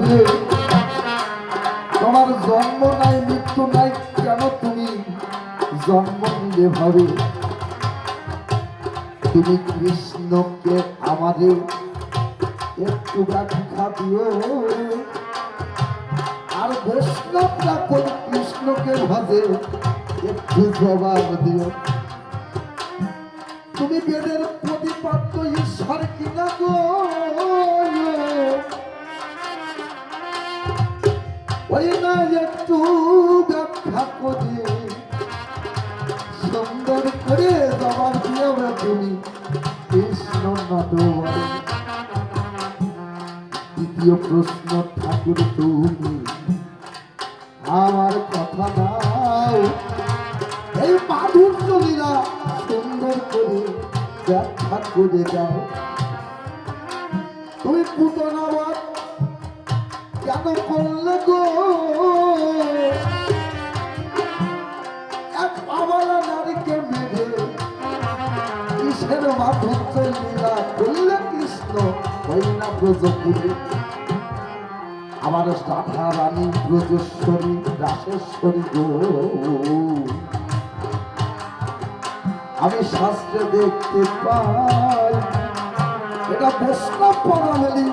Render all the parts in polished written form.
রে তোমার জন্ম নাই মৃত্যু নাই, কেন তুমি জন্ম নিলে ভাবে? তুমি কৃষ্ণকে আমাদের একটু ব্যাখ্যা দিও, আর বৈষ্ণবরা কোন কৃষ্ণকে ভাবে একটু জবাব দিও। তুমি বেদের প্রতিপাদ্য ঈশ্বর কিনা গো, ওই না একটু ব্যাখ্যা করে সুন্দর করে জবাব দিও। তুমি কৃষ্ণ নদবরে। দ্বিতীয় প্রশ্ন, ঠাকুর তুমি আমার কথা নাও, এই মাধুর্য লীলা সুন্দর করে ব্যাখ্যা করে যাও। তুমি পুতনাবাদ কেন করলে গো? এক আবালা নারীকে মেরে কিসের মাধুর্য লীলা করলে কৃষ্ণ হইনা ব্রজপুরে? আমার রাধা রানী ব্রজেশ্বরী রাসেশ্বরী গো, আমি শাস্ত্রে দেখতে পাই এটা বৈষ্ণব পদাবলী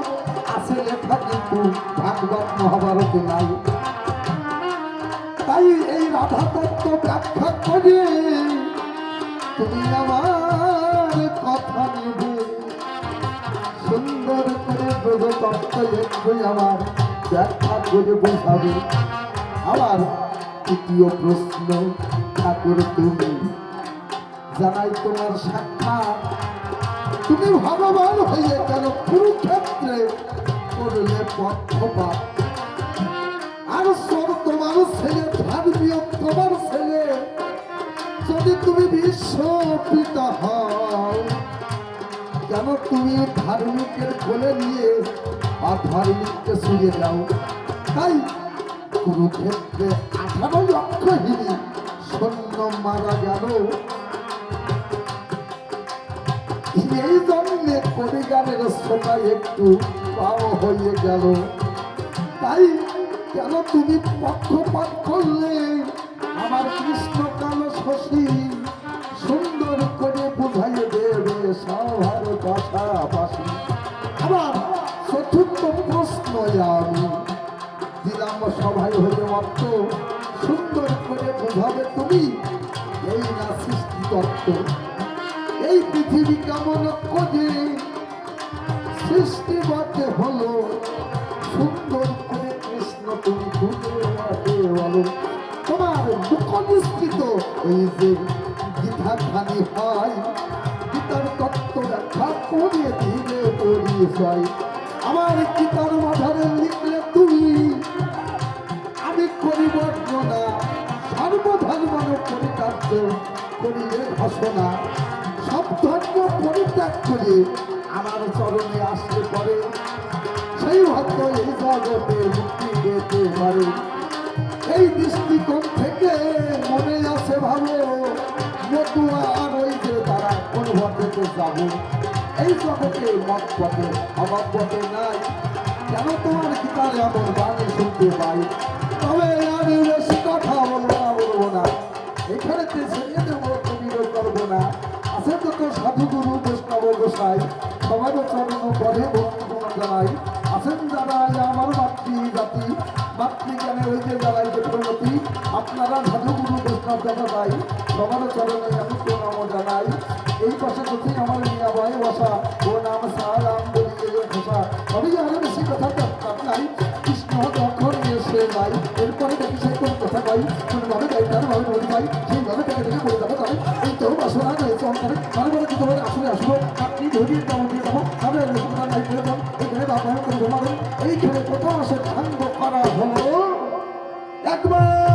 আছে লেখা, কিন্তু ভাগবত মহাভারতে নাই। তাই এই রাধা তত্ত্ব ব্যাখ্যা করে তুমি আমার কথা নেবে, সুন্দর করে ব্রজ তত্ত্ব একটু আমার ব্যাখ্যা করে বোঝাবে। আমার তৃতীয় প্রশ্ন, ঠাকুর তুমি জানাই তোমার সাক্ষাৎ, তুমি ভগবান হয়ে কেন কুরুক্ষেত্রে করলে পক্ষপাত? আর সব তোমার ছেলে ধর্মীয়, তোমার ছেলে যদি তুমি বিশ্ব পিতা হও, কেন তুমি ধার্মিকের কোলে নিয়ে অধার্মিককে শুয়ে যাও? তাই কুরুক্ষেত্রে 18 লক্ষহীন সৈন্য মারা গেল। এই জন্যে কবিগানের শ্রোতা একটু পাও হয়ে গেল। তাই কেন তুমি পক্ষপাত করলে? আমার কৃষ্ণ কালো শশী সুন্দর করে বুঝাইয়ে দেবে সবার পাশাপাশি। আবার চতুর্থ প্রশ্ন আমি দিলাম সভায় হয়ে মাত্র, সুন্দর করে বুঝাবে তুমি এই না সৃষ্টি তত্ত্ব। এই পৃথিবী কেমন করে সৃষ্টি বাতে হলো, সুন্দর করে কৃষ্ণ তুমি বলো। তোমার মুখ নিশ্চিত এই যে গীতা খানি হয়, গীতার তত্ত্ব ব্যাখ্যা করে দিলে পরিচয়। আমার গীতার মাঝারে লিখলে তুমি আমি করি বর্ণনা, সর্বধর্ম পরিকার্য করিলে ঘোষণা। সব ধর্ম পরিত্যাগ করে আমার চরণে আসলে পরে সেই ভক্ত এই জগতে মুক্তি পেতে পারে। এই দৃষ্টিকোণ থেকে মনে আছে ভালো মতুয়া আর ওই যে তারা কোন ভক্তে যাব, এই জগতে মত পথে অভাব পথে নাই। কেন তোমার গীতার এমন বাণী শুনতে পাই? তবে আমি বেশি কথা বলবো না, এখানে ছেড়ে দেবো, কবিরও করবো না। আছেন যত সাধুগুরু বৈষ্ণব গোসাই, সবার চরণ পরে ভক্তি জানাই। আছেন যারা আমার মাতৃ জাতি, মাতৃজ্ঞানে হইতে যারাই যে প্রণতি, আপনারা সাধুগুরু বৈষ্ণব দেখা যায়, সবার চরণে আমি প্রণাম জানাই। এই পাশে যদি আমার মিয়া ভাই বসা, ও নাম সালাম বলিয়ে খোসা, তবে আরো বেশি কথা নাই। কৃষ্ণ যখন এসে যাই, এরপরে দেখি সেই কোন কথা পাই, কোনভাবে গাইতার ভাবে বলি পাই, সেইভাবে থেকে থেকে বলে যাবো। তবে এই তো বাসনা রয়েছে অন্তরে, মানে বলে কি তোমার আসলে আসবো, আপনি ধরিয়ে তেমন দিয়ে যাবো, আমি নাই করে যান। এইখানে বাবা করে ঘুমাবেন, এইখানে কোথাও আসে ভাঙ্গ করা হলো একবার